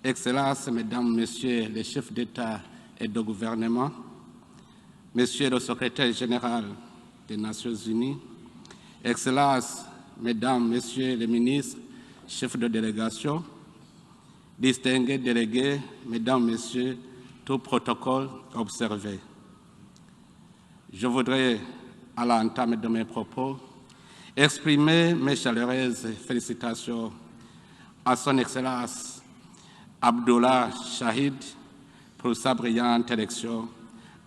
Excellences, Mesdames, Messieurs les chefs d'État et de gouvernement, Monsieur le secrétaire général des Nations Unies, Excellences, Mesdames, Messieurs les ministres, chefs de délégation, distingués délégués, Mesdames, Messieurs, tout protocole observé. Je voudrais, à l'entame de mes propos, exprimer mes chaleureuses félicitations à son Excellence Abdullah Shahid pour sa brillante élection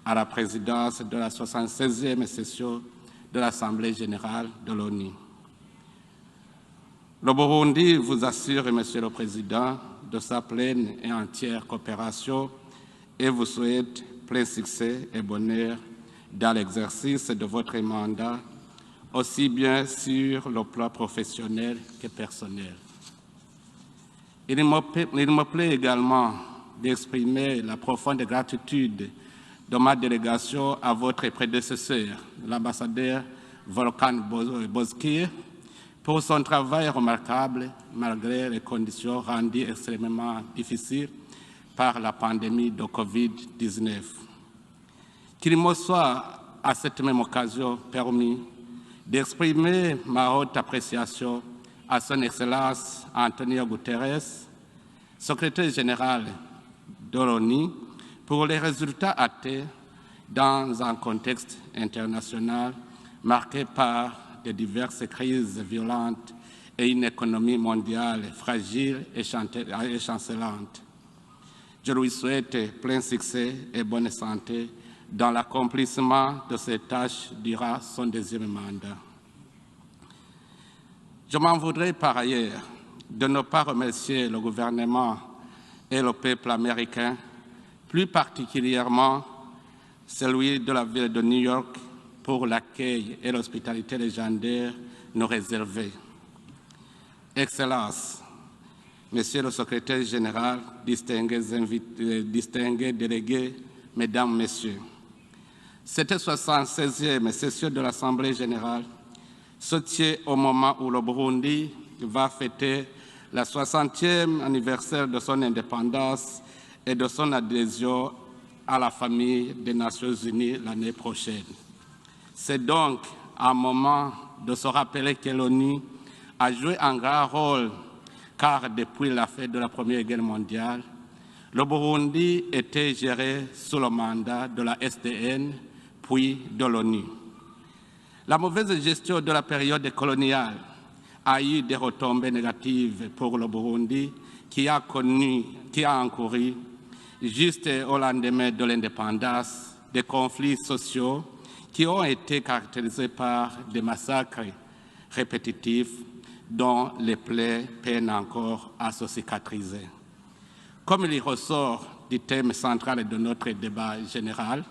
à la présidence de la 76e session de l'Assemblée générale de l'ONU. Le Burundi vous assure, Monsieur le Président, de sa pleine et entière coopération et vous souhaite plein succès et bonheur dans l'exercice de votre mandat, aussi bien sur le plan professionnel que personnel. Il me plaît également d'exprimer la profonde gratitude de ma délégation à votre prédécesseur, l'ambassadeur Volkan Bozkır, pour son travail remarquable malgré les conditions rendues extrêmement difficiles par la pandémie de Covid-19. Qu'il me soit à cette même occasion permis d'exprimer ma haute appréciation à son Excellence Antonio Guterres, secrétaire général de l'ONU, pour les résultats atteints dans un contexte international marqué par de diverses crises violentes et une économie mondiale fragile et chancelante. Je lui souhaite plein succès et bonne santé dans l'accomplissement de ses tâches durant son deuxième mandat. Je m'en voudrais par ailleurs de ne pas remercier le gouvernement et le peuple américain, plus particulièrement celui de la ville de New York, pour l'accueil et l'hospitalité légendaire nous réservés. Excellences, Monsieur le secrétaire général, distingués délégués, Mesdames, Messieurs, cette 76e session de l'Assemblée générale se tient au moment où le Burundi va fêter le 60e anniversaire de son indépendance et de son adhésion à la famille des Nations Unies l'année prochaine. C'est donc un moment de se rappeler que l'ONU a joué un grand rôle, car depuis la fin de la Première Guerre mondiale, le Burundi était géré sous le mandat de la SDN, puis de l'ONU. La mauvaise gestion de la période coloniale a eu des retombées négatives pour le Burundi qui a encouru, juste au lendemain de l'indépendance, des conflits sociaux qui ont été caractérisés par des massacres répétitifs dont les plaies peinent encore à se cicatriser. Comme il ressort du thème central de notre débat général,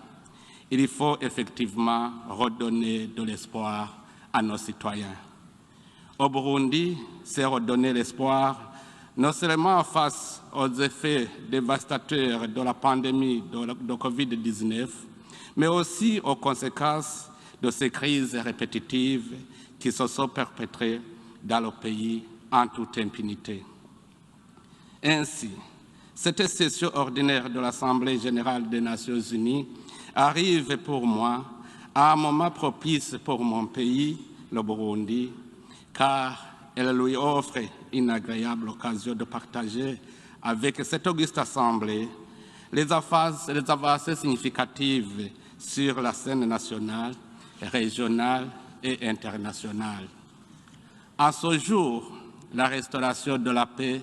il faut effectivement redonner de l'espoir à nos citoyens. Au Burundi, c'est redonner l'espoir non seulement face aux effets dévastateurs de la pandémie de Covid-19, mais aussi aux conséquences de ces crises répétitives qui se sont perpétrées dans le pays en toute impunité. Ainsi, cette session ordinaire de l'Assemblée générale des Nations unies arrive pour moi à un moment propice pour mon pays, le Burundi, car elle lui offre une agréable occasion de partager avec cette auguste Assemblée les avancées significatives sur la scène nationale, régionale et internationale. En ce jour, la restauration de la paix,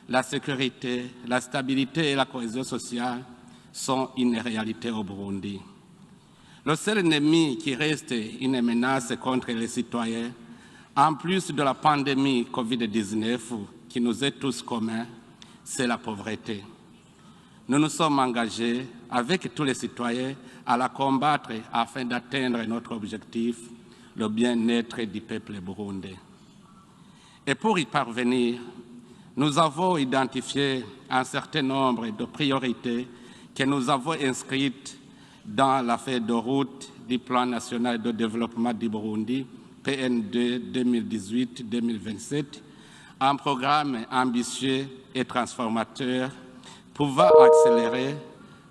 la sécurité, la stabilité et la cohésion sociale sont une réalité au Burundi. Le seul ennemi qui reste une menace contre les citoyens, en plus de la pandémie Covid-19 qui nous est tous commun, c'est la pauvreté. Nous nous sommes engagés avec tous les citoyens à la combattre afin d'atteindre notre objectif, le bien-être du peuple burundais. Et pour y parvenir, nous avons identifié un certain nombre de priorités que nous avons inscrites dans la feuille de route du Plan national de développement du Burundi, PN2 2018-2027, un programme ambitieux et transformateur pouvant accélérer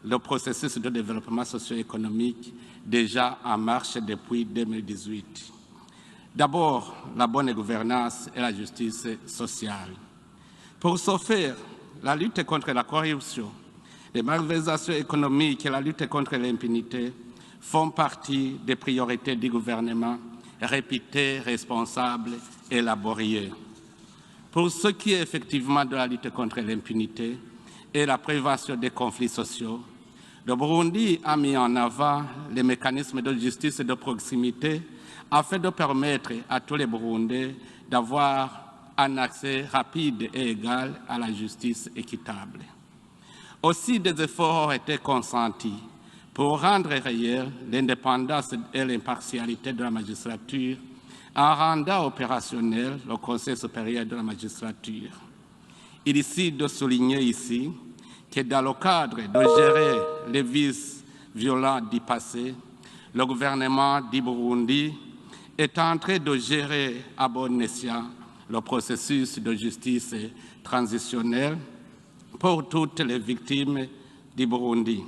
le processus de développement socio-économique déjà en marche depuis 2018. D'abord, la bonne gouvernance et la justice sociale. Pour ce faire, la lutte contre la corruption, les malversations économiques et la lutte contre l'impunité font partie des priorités du gouvernement, réputées, responsables et laborieux. Pour ce qui est effectivement de la lutte contre l'impunité et la prévention des conflits sociaux, le Burundi a mis en avant les mécanismes de justice de proximité afin de permettre à tous les Burundais d'avoir un accès rapide et égal à la justice équitable. Aussi, des efforts ont été consentis pour rendre réelle l'indépendance et l'impartialité de la magistrature en rendant opérationnel le Conseil supérieur de la magistrature. Il est ici de souligner ici que dans le cadre de gérer les vices violents du passé, le gouvernement du Burundi est en train de gérer à bon escient le processus de justice transitionnelle pour toutes les victimes du Burundi.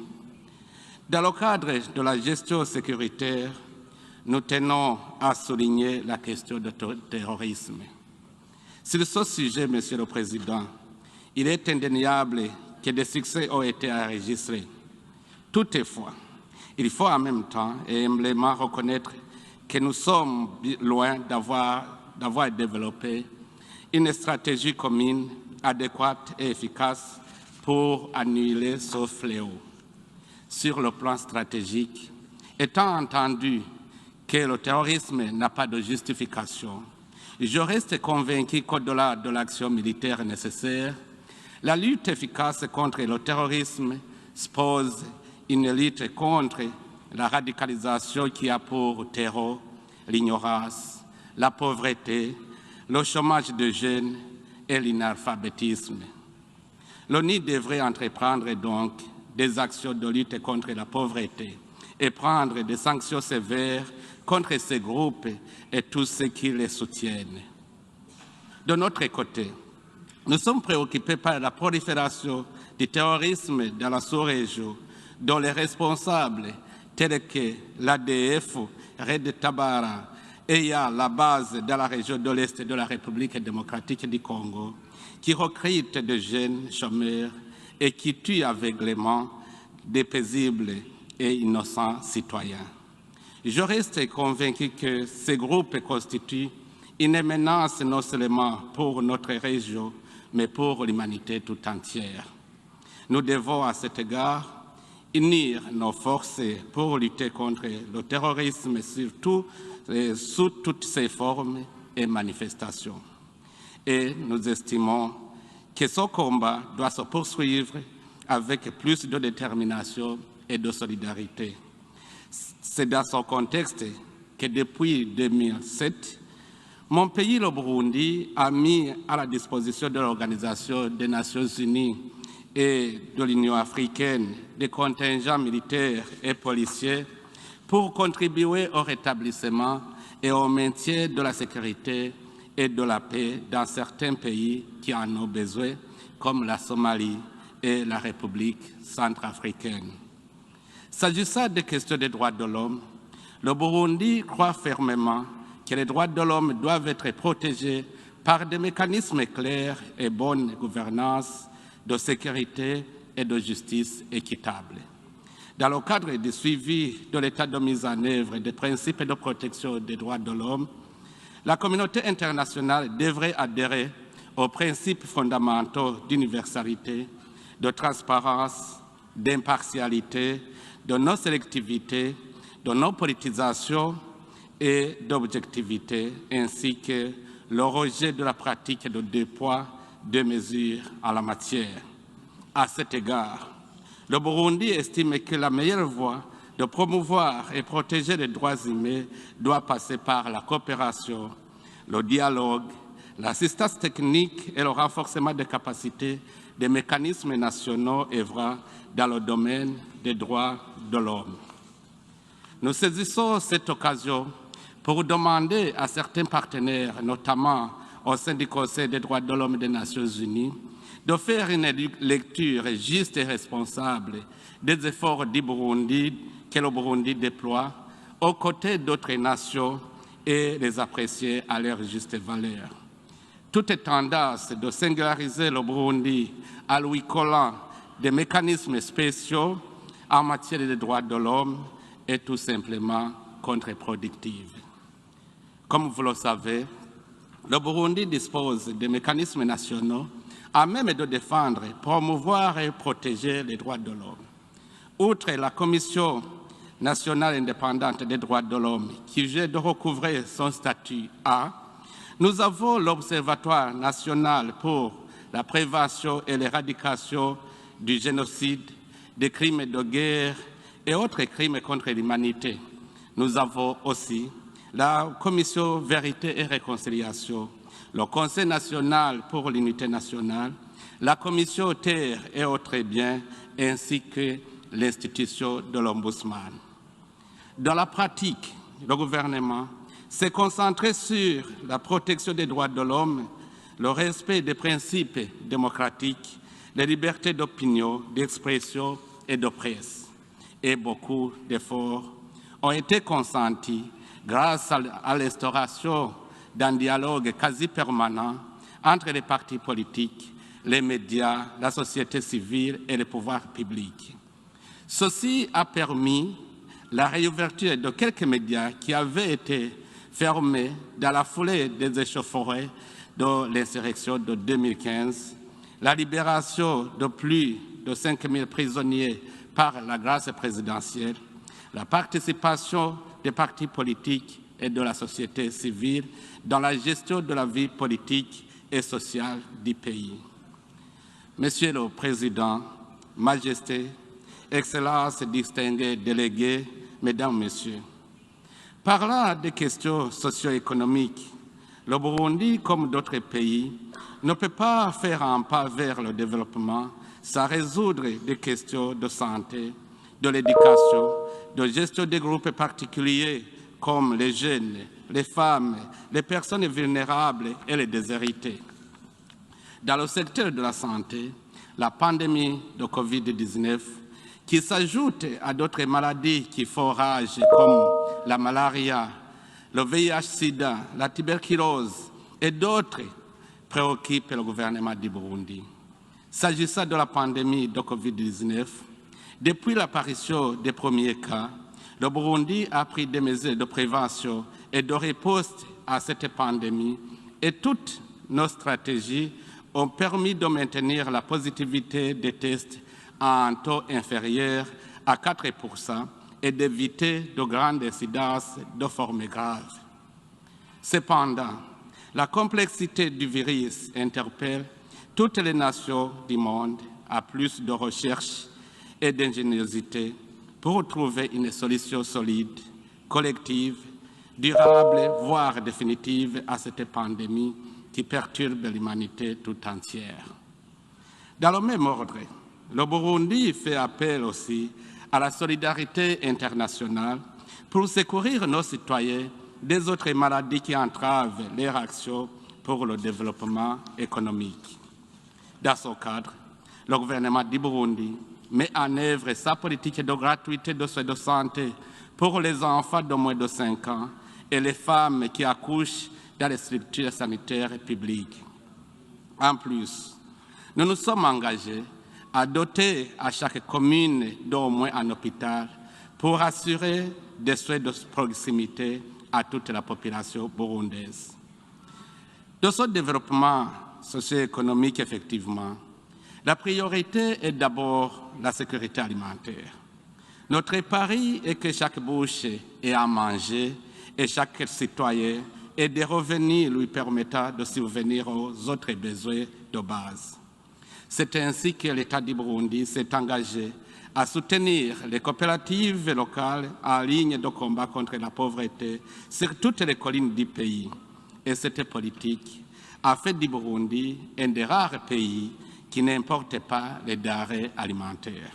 Dans le cadre de la gestion sécuritaire, nous tenons à souligner la question du terrorisme. Sur ce sujet, Monsieur le Président, il est indéniable que des succès ont été enregistrés. Toutefois, il faut en même temps et humblement reconnaître que nous sommes loin d'avoir développé une stratégie commune adéquate et efficace pour annuler ce fléau. Sur le plan stratégique, étant entendu que le terrorisme n'a pas de justification, je reste convaincu qu'au-delà de l'action militaire nécessaire, la lutte efficace contre le terrorisme suppose une lutte contre la radicalisation qui a pour terreau l'ignorance, la pauvreté, le chômage de jeunes et l'inalphabétisme. L'ONU devrait entreprendre donc des actions de lutte contre la pauvreté et prendre des sanctions sévères contre ces groupes et tous ceux qui les soutiennent. De notre côté, nous sommes préoccupés par la prolifération du terrorisme dans la sous-région, dont les responsables tels que l'ADF, Red Tabara, ayant la base dans la région de l'Est de la République démocratique du Congo, qui recrutent de jeunes chômeurs et qui tuent aveuglément des paisibles et innocents citoyens. Je reste convaincu que ces groupes constituent une menace non seulement pour notre région, mais pour l'humanité tout entière. Nous devons à cet égard unir nos forces pour lutter contre le terrorisme sous toutes ses formes et manifestations. Et nous estimons que ce combat doit se poursuivre avec plus de détermination et de solidarité. C'est dans ce contexte que depuis 2007, mon pays, le Burundi, a mis à la disposition de l'Organisation des Nations Unies et de l'Union africaine des contingents militaires et policiers pour contribuer au rétablissement et au maintien de la sécurité et de la paix dans certains pays qui en ont besoin, comme la Somalie et la République centrafricaine. S'agissant des questions des droits de l'homme, le Burundi croit fermement que les droits de l'homme doivent être protégés par des mécanismes clairs et bonne gouvernance, de sécurité et de justice équitable. Dans le cadre du suivi de l'état de mise en œuvre des principes de protection des droits de l'homme, la communauté internationale devrait adhérer aux principes fondamentaux d'universalité, de transparence, d'impartialité, de non-sélectivité, de non-politisation et d'objectivité, ainsi que le rejet de la pratique de deux poids, deux mesures en la matière. À cet égard, le Burundi estime que la meilleure voie de promouvoir et protéger les droits humains doit passer par la coopération, le dialogue, l'assistance technique et le renforcement des capacités des mécanismes nationaux œuvrant dans le domaine des droits de l'homme. Nous saisissons cette occasion pour demander à certains partenaires, notamment au sein du Conseil des droits de l'homme des Nations Unies de faire une lecture juste et responsable des efforts du Burundi que le Burundi déploie aux côtés d'autres nations et les apprécier à leur juste valeur. Toute tendance de singulariser le Burundi à lui collant des mécanismes spéciaux en matière de droits de l'homme est tout simplement contre-productive. Comme vous le savez, le Burundi dispose de mécanismes nationaux à même de défendre, promouvoir et protéger les droits de l'homme. Outre la Commission nationale indépendante des droits de l'homme qui vient de recouvrer son statut A, nous avons l'Observatoire national pour la prévention et l'éradication du génocide, des crimes de guerre et autres crimes contre l'humanité. Nous avons aussi la Commission Vérité et Réconciliation, le Conseil national pour l'unité nationale, la Commission Terre et autres biens, ainsi que l'institution de l'Ombudsman. Dans la pratique, le gouvernement s'est concentré sur la protection des droits de l'homme, le respect des principes démocratiques, les libertés d'opinion, d'expression et de presse. Et beaucoup d'efforts ont été consentis grâce à l'instauration d'un dialogue quasi permanent entre les partis politiques, les médias, la société civile et les pouvoirs publics. Ceci a permis la réouverture de quelques médias qui avaient été fermés dans la foulée des échauffourées de l'insurrection de 2015, la libération de plus de 5 000 prisonniers par la grâce présidentielle, la participation des partis politiques et de la société civile dans la gestion de la vie politique et sociale du pays. Monsieur le Président, Majesté, Excellences, distingués délégués, Mesdames, Messieurs, parlant des questions socio-économiques, le Burundi, comme d'autres pays, ne peut pas faire un pas vers le développement sans résoudre des questions de santé, de l'éducation, de gestion des groupes particuliers comme les jeunes, les femmes, les personnes vulnérables et les déshérités. Dans le secteur de la santé, la pandémie de Covid-19, qui s'ajoute à d'autres maladies qui font rage comme la malaria, le VIH-Sida, la tuberculose et d'autres, préoccupent le gouvernement du Burundi. S'agissant de la pandémie de Covid-19, depuis l'apparition des premiers cas, le Burundi a pris des mesures de prévention et de riposte à cette pandémie et toutes nos stratégies ont permis de maintenir la positivité des tests à un taux inférieur à 4% et d'éviter de grandes incidences de formes graves. Cependant, la complexité du virus interpelle toutes les nations du monde à plus de recherche et d'ingéniosité pour trouver une solution solide, collective, durable, voire définitive à cette pandémie qui perturbe l'humanité tout entière. Dans le même ordre, le Burundi fait appel aussi à la solidarité internationale pour secourir nos citoyens des autres maladies qui entravent leur action pour le développement économique. Dans ce cadre, le gouvernement du Burundi met en œuvre sa politique de gratuité de soins de santé pour les enfants de moins de 5 ans et les femmes qui accouchent dans les structures sanitaires publiques. En plus, nous nous sommes engagés à doter à chaque commune d'au moins un hôpital pour assurer des soins de proximité à toute la population burundaise. De ce développement socio-économique, effectivement, la priorité est d'abord la sécurité alimentaire. Notre pari est que chaque bouche ait à manger et chaque citoyen ait des revenus lui permettant de subvenir aux autres besoins de base. C'est ainsi que l'État du Burundi s'est engagé à soutenir les coopératives locales en ligne de combat contre la pauvreté sur toutes les collines du pays. Et cette politique a fait du Burundi un des rares pays qui n'importe pas les denrées alimentaires.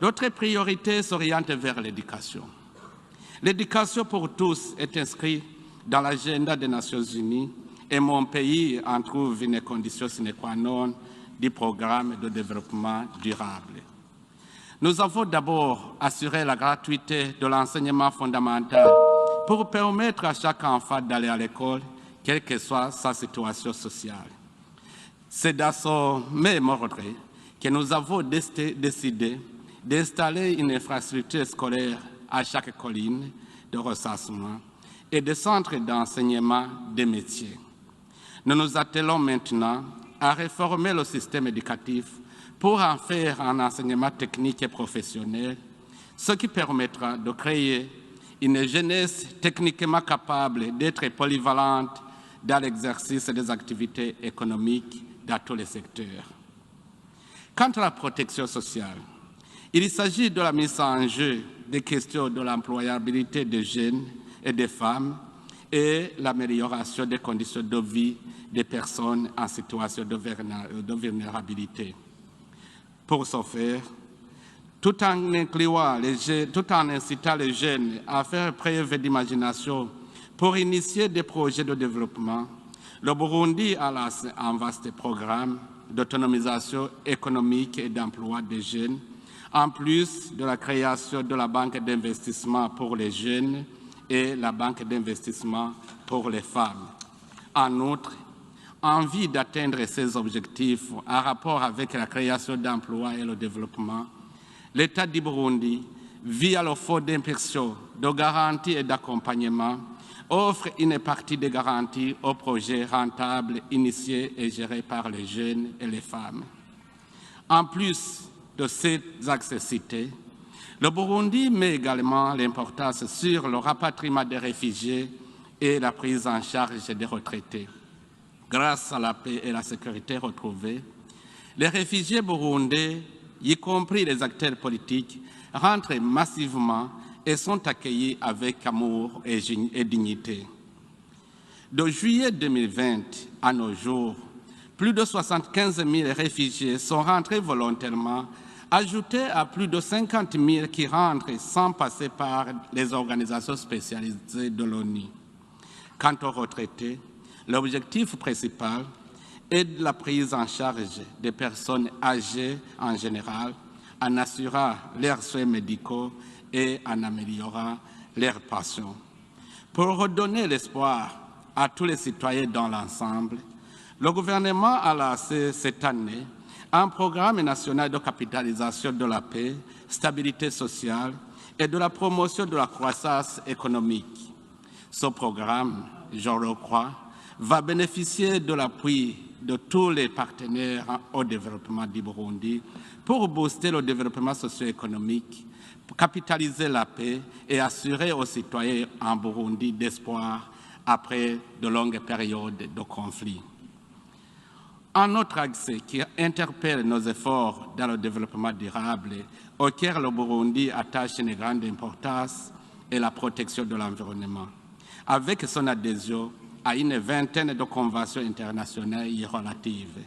Notre priorité s'oriente vers l'éducation. L'éducation pour tous est inscrite dans l'agenda des Nations Unies et mon pays en trouve une condition sine qua non du programme de développement durable. Nous avons d'abord assuré la gratuité de l'enseignement fondamental pour permettre à chaque enfant d'aller à l'école, quelle que soit sa situation sociale. C'est dans ce même ordre que nous avons décidé d'installer une infrastructure scolaire à chaque colline de recensement et des centres d'enseignement des métiers. Nous nous attelons maintenant à réformer le système éducatif pour en faire un enseignement technique et professionnel, ce qui permettra de créer une jeunesse techniquement capable d'être polyvalente dans l'exercice des activités économiques dans tous les secteurs. Quant à la protection sociale, il s'agit de la mise en jeu des questions de l'employabilité des jeunes et des femmes et l'amélioration des conditions de vie des personnes en situation de vulnérabilité. Pour ce faire, tout en incitant les jeunes à faire preuve d'imagination pour initier des projets de développement, le Burundi a lancé un vaste programme d'autonomisation économique et d'emploi des jeunes, en plus de la création de la banque d'investissement pour les jeunes et la banque d'investissement pour les femmes. En outre, en vue d'atteindre ces objectifs en rapport avec la création d'emplois et le développement, l'État du Burundi, via le Fonds d'impulsion, de garantie et d'accompagnement, offre une partie des garanties aux projets rentables initiés et gérés par les jeunes et les femmes. En plus de ces axes cités, le Burundi met également l'importance sur le rapatriement des réfugiés et la prise en charge des retraités. Grâce à la paix et la sécurité retrouvées, les réfugiés burundais, y compris les acteurs politiques, rentrent massivement et sont accueillis avec amour et dignité. De juillet 2020 à nos jours, plus de 75 000 réfugiés sont rentrés volontairement, ajoutés à plus de 50 000 qui rentrent sans passer par les organisations spécialisées de l'ONU. Quant aux retraités, l'objectif principal est de la prise en charge des personnes âgées en général, en assurant leurs soins médicaux et en améliorant leurs pensions. Pour redonner l'espoir à tous les citoyens dans l'ensemble, le gouvernement a lancé cette année un programme national de capitalisation de la paix, stabilité sociale et de la promotion de la croissance économique. Ce programme, je le crois, va bénéficier de l'appui de tous les partenaires au développement du Burundi pour booster le développement socio-économique, capitaliser la paix et assurer aux citoyens en Burundi d'espoir après de longues périodes de conflit. Un autre axe qui interpelle nos efforts dans le développement durable, auquel le Burundi attache une grande importance, est la protection de l'environnement, avec son adhésion à une vingtaine de conventions internationales y relatives.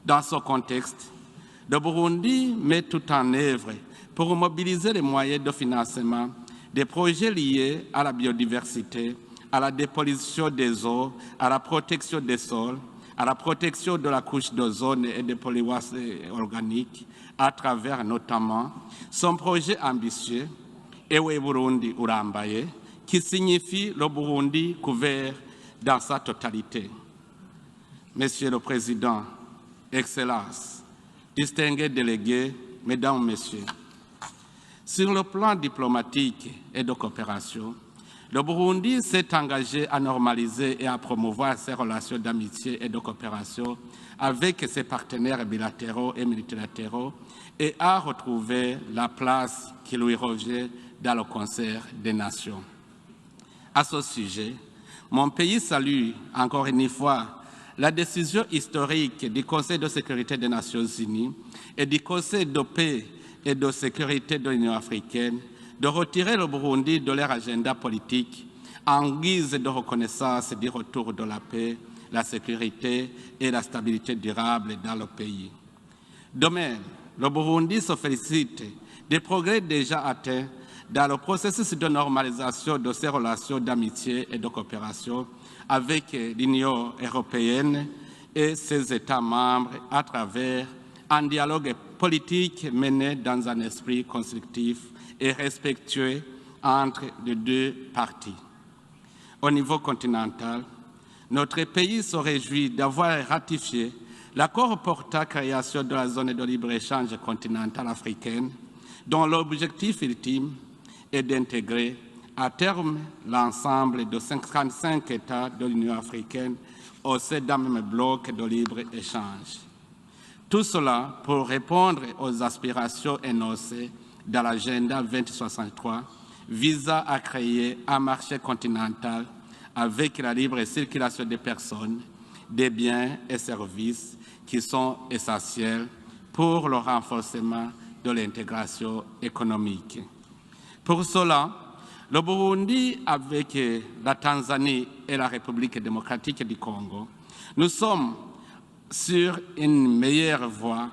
Dans ce contexte, le Burundi met tout en œuvre pour mobiliser les moyens de financement des projets liés à la biodiversité, à la dépollution des eaux, à la protection des sols, à la protection de la couche d'ozone et des polluants organiques, à travers notamment son projet ambitieux Ewe Burundi Urambaye, qui signifie le Burundi couvert dans sa totalité. Monsieur le Président, Excellences, distingués délégués, Mesdames, Messieurs, sur le plan diplomatique et de coopération, le Burundi s'est engagé à normaliser et à promouvoir ses relations d'amitié et de coopération avec ses partenaires bilatéraux et multilatéraux et à retrouver la place qui lui revient dans le concert des nations. À ce sujet, mon pays salue encore une fois la décision historique du Conseil de sécurité des Nations Unies et du Conseil de paix et de sécurité de l'Union africaine de retirer le Burundi de leur agenda politique en guise de reconnaissance du retour de la paix, la sécurité et la stabilité durable dans le pays. De même, le Burundi se félicite des progrès déjà atteints dans le processus de normalisation de ses relations d'amitié et de coopération avec l'Union européenne et ses États membres à travers un dialogue politique mené dans un esprit constructif et respectueux entre les deux parties. Au niveau continental, notre pays se réjouit d'avoir ratifié l'accord portant création de la zone de libre-échange continentale africaine, dont l'objectif ultime est d'intégrer à terme l'ensemble de 55 États de l'Union africaine au sein d'un même bloc de libre-échange. Tout cela pour répondre aux aspirations énoncées dans l'agenda 2063 visant à créer un marché continental avec la libre circulation des personnes, des biens et services qui sont essentiels pour le renforcement de l'intégration économique. Pour cela, le Burundi, avec la Tanzanie et la République démocratique du Congo, nous sommes sur une meilleure voie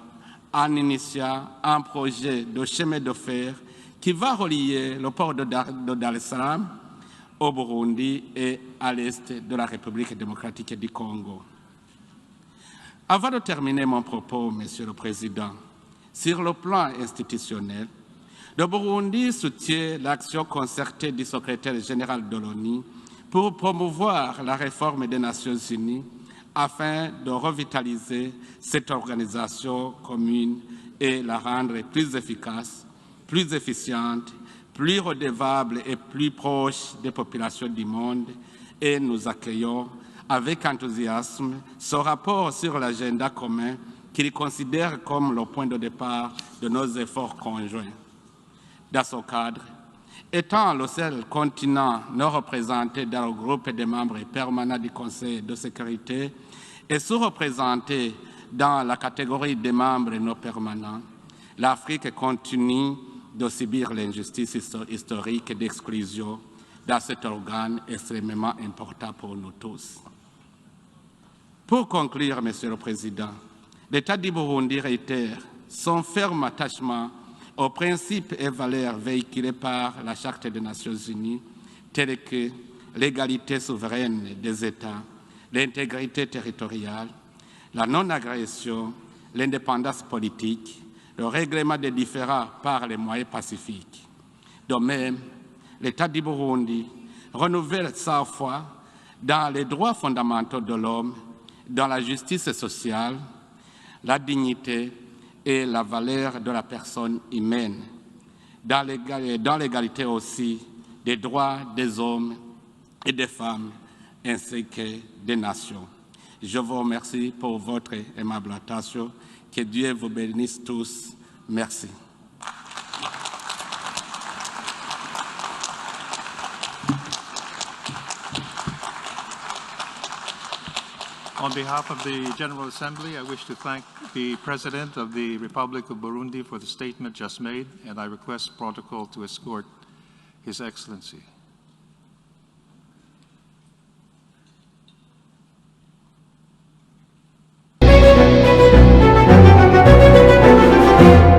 en initiant un projet de chemin de fer qui va relier le port de Dar es Salaam au Burundi et à l'est de la République démocratique du Congo. Avant de terminer mon propos, Monsieur le Président, sur le plan institutionnel, le Burundi soutient l'action concertée du secrétaire général de l'ONU pour promouvoir la réforme des Nations Unies afin de revitaliser cette organisation commune et la rendre plus efficace, plus efficiente, plus redevable et plus proche des populations du monde. Et nous accueillons avec enthousiasme ce rapport sur l'agenda commun qu'il considère comme le point de départ de nos efforts conjoints. Dans ce cadre, étant le seul continent non représenté dans le groupe des membres permanents du Conseil de sécurité et sous-représenté dans la catégorie des membres non permanents, l'Afrique continue de subir l'injustice historique d'exclusion dans cet organe extrêmement important pour nous tous. Pour conclure, Monsieur le Président, l'État du Burundi réitère son ferme attachement aux principes et valeurs véhiculés par la Charte des Nations Unies, tels que l'égalité souveraine des États, l'intégrité territoriale, la non-agression, l'indépendance politique, le règlement des différends par les moyens pacifiques. De même, l'État du Burundi renouvelle sa foi dans les droits fondamentaux de l'homme, dans la justice sociale, la dignité et la valeur de la personne humaine, dans l'égalité aussi des droits des hommes et des femmes, ainsi que des nations. Je vous remercie pour votre aimable attention. Que Dieu vous bénisse tous. Merci. On behalf of the General Assembly, I wish to thank the President of the Republic of Burundi for the statement just made, and I request protocol to escort His Excellency.